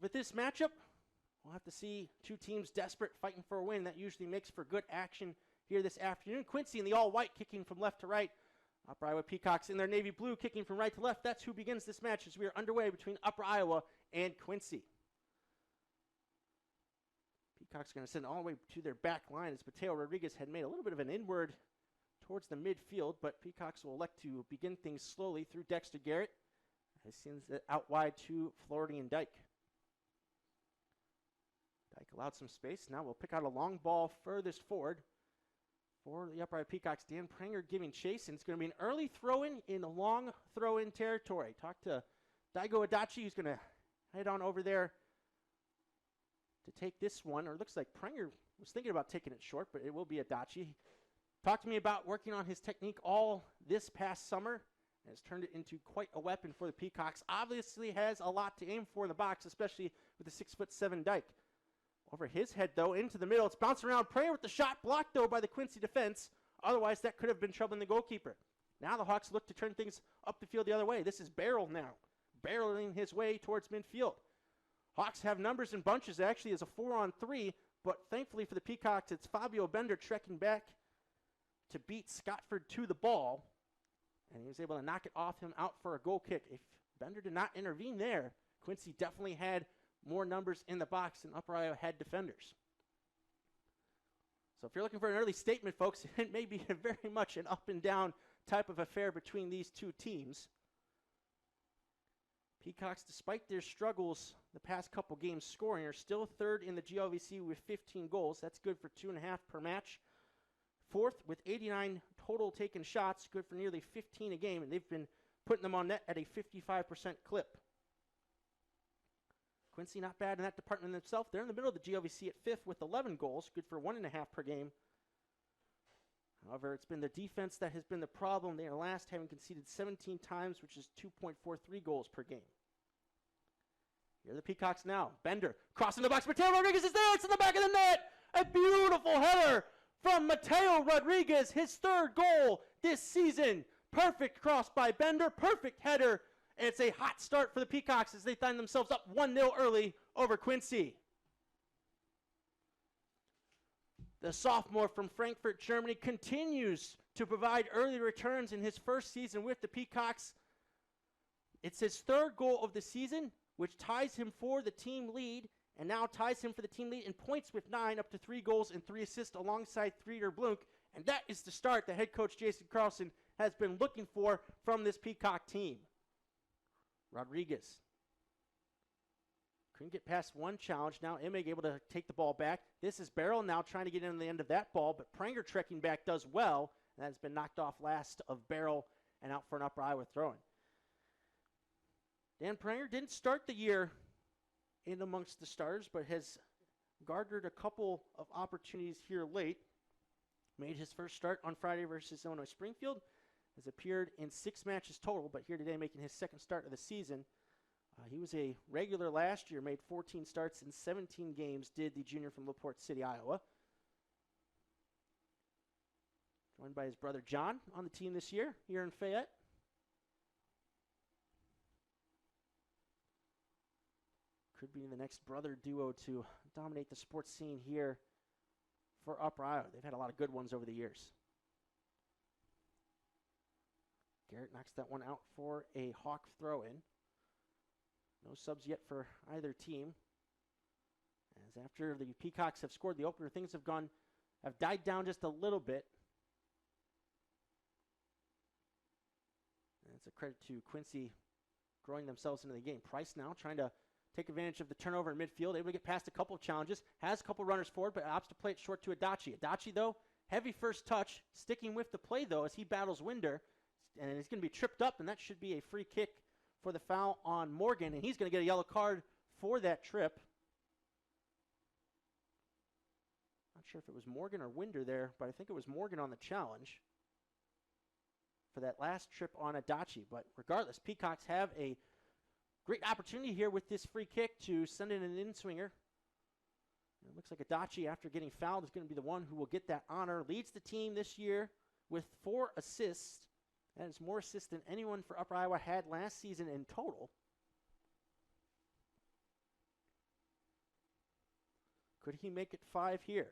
with this matchup, we'll have to see two teams desperate, fighting for a win. That usually makes for good action here this afternoon. Quincy in the all-white, kicking from left to right. Upper Iowa Peacocks in their navy blue, kicking from right to left. That's who begins this match as we are underway between Upper Iowa and Quincy. Peacocks going to send it all the way to their back line as Mateo Rodriguez had made a little bit of an inward towards the midfield, but Peacocks will elect to begin things slowly through Dexter Garrett. He sends it out wide to Floridian Dyke. Dyke allowed some space. Now we'll pick out a long ball furthest forward for the Upper Iowa Peacocks. Dan Pranger giving chase, and it's going to be an early throw-in in a long throw-in territory. Talk to Daigo Adachi, who's going to head on over there to take this one. Or it looks like Pranger was thinking about taking it short, but it will be Adachi. Talked to me about working on his technique all this past summer, and has turned it into quite a weapon for the Peacocks. Obviously has a lot to aim for in the box, especially with the 6'7" Dyke. Over his head, though, into the middle. It's bouncing around. Prayer with the shot blocked, though, by the Quincy defense. Otherwise, that could have been troubling the goalkeeper. Now the Hawks look to turn things up the field the other way. This is Barrel now, barreling his way towards midfield. Hawks have numbers in bunches. It actually is a 4-on-3, but thankfully for the Peacocks, it's Fabio Bender trekking back to beat Scottford to the ball, and he was able to knock it off him out for a goal kick. If Bender did not intervene there, Quincy definitely had more numbers in the box than Upper Iowa had defenders. So if you're looking for an early statement, folks, it may be very much an up and down type of affair between these two teams. Peacocks, despite their struggles the past couple games scoring, are still third in the GLVC with 15 goals. That's good for 2.5 per match. Fourth with 89 total taken shots, good for nearly 15 a game, and they've been putting them on net at a 55% clip. Quincy not bad in that department themselves. They're in the middle of the GLVC at fifth with 11 goals, good for 1.5 per game. However, it's been the defense that has been the problem. They are last, having conceded 17 times, which is 2.43 goals per game. Here are the Peacocks now. Bender crossing the box. Mateo Rodriguez is there. It's in the back of the net. A beautiful header from Mateo Rodriguez, his third goal this season. Perfect cross by Bender. Perfect header. And it's a hot start for the Peacocks as they find themselves up 1-0 early over Quincy. The sophomore from Frankfurt, Germany, continues to provide early returns in his first season with the Peacocks. It's his third goal of the season, which ties him for the team lead, and now ties him for the team lead in points with 9, up to 3 goals and 3 assists alongside Frieder Blunk. And that is the start that head coach Jason Carlson has been looking for from this Peacock team. Rodriguez couldn't get past one challenge. Now Emig able to take the ball back. This is Barrel now trying to get in the end of that ball, but Pranger trekking back does well, and that has been knocked off last of Barrel and out for an Upper Iowa throw-in. Dan Pranger didn't start the year in amongst the starters, but has garnered a couple of opportunities here late. Made his first start on Friday versus Illinois Springfield. Has appeared in 6 matches total, but here today making his second start of the season. He was a regular last year, made 14 starts in 17 games, did the junior from LaPorte City, Iowa. Joined by his brother John on the team this year here in Fayette. Could be the next brother duo to dominate the sports scene here for Upper Iowa. They've had a lot of good ones over the years. Garrett knocks that one out for a Hawk throw-in. No subs yet for either team. As after the Peacocks have scored the opener, things have died down just a little bit. And it's a credit to Quincy growing themselves into the game. Price now trying to take advantage of the turnover in midfield, able to get past a couple of challenges, has a couple runners forward, but opts to play it short to Adachi. Adachi, though, heavy first touch, sticking with the play, though, as he battles Winder, and he's going to be tripped up, and that should be a free kick for the foul on Morgan, and he's going to get a yellow card for that trip. Not sure if it was Morgan or Winder there, but I think it was Morgan on the challenge for that last trip on Adachi. But regardless, Peacocks have a great opportunity here with this free kick to send in an in-swinger. It looks like Adachi, after getting fouled, is going to be the one who will get that honor. Leads the team this year with 4 assists. That is more assists than anyone for Upper Iowa had last season in total. Could he make it 5 here?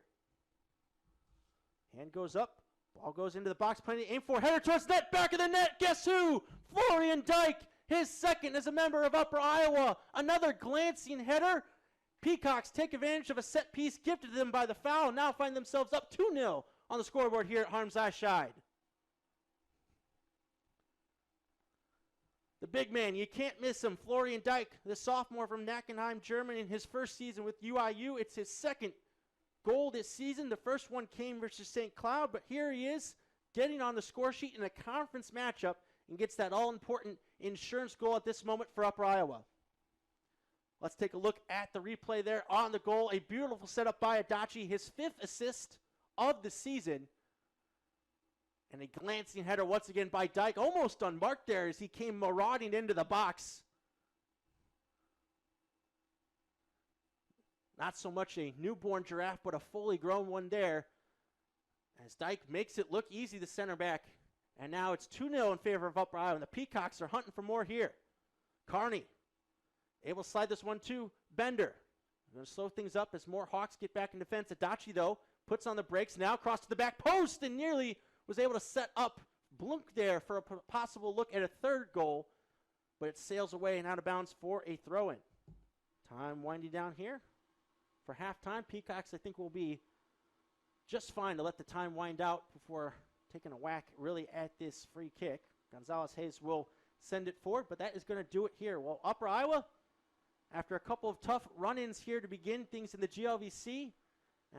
Hand goes up. Ball goes into the box. Plenty to aim for. Header towards net. Back of the net. Guess who? Florian Dyke. His second as a member of Upper Iowa. Another glancing header. Peacocks take advantage of a set piece gifted to them by the foul. Now find themselves up 2-0 on the scoreboard here at Harms Eyeshide. The big man, you can't miss him. Florian Dyke, the sophomore from Nackenheim, Germany, in his first season with UIU. It's his second goal this season. The first one came versus St. Cloud, but here he is getting on the score sheet in a conference matchup and gets that all-important insurance goal at this moment for Upper Iowa. Let's take a look at the replay there on the goal. A beautiful setup by Adachi, his 5th assist of the season. And a glancing header once again by Dyke, almost unmarked there as he came marauding into the box. Not so much a newborn giraffe, but a fully grown one there. As Dyke makes it look easy, the center back. And now it's 2-0 in favor of Upper Iowa, and the Peacocks are hunting for more here. Carney able to slide this one to Bender. Going to slow things up as more Hawks get back in defense. Adachi, though, puts on the brakes. Now across to the back post and nearly was able to set up Blunk there for a possible look at a third goal. But it sails away and out of bounds for a throw-in. Time winding down here for halftime. Peacocks, I think, will be just fine to let the time wind out before taking a whack really at this free kick. Gonzalez Hayes will send it forward, but that is going to do it here. Well, Upper Iowa, after a couple of tough run-ins here to begin things in the GLVC,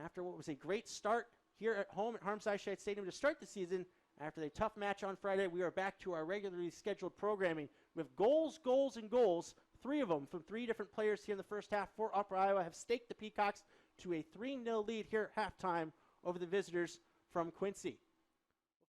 after what was a great start here at home at Harms Eyeshide Stadium to start the season, after a tough match on Friday, we are back to our regularly scheduled programming with goals, goals, and goals. 3 of them from 3 different players here in the first half for Upper Iowa have staked the Peacocks to a 3-0 lead here at halftime over the visitors from Quincy.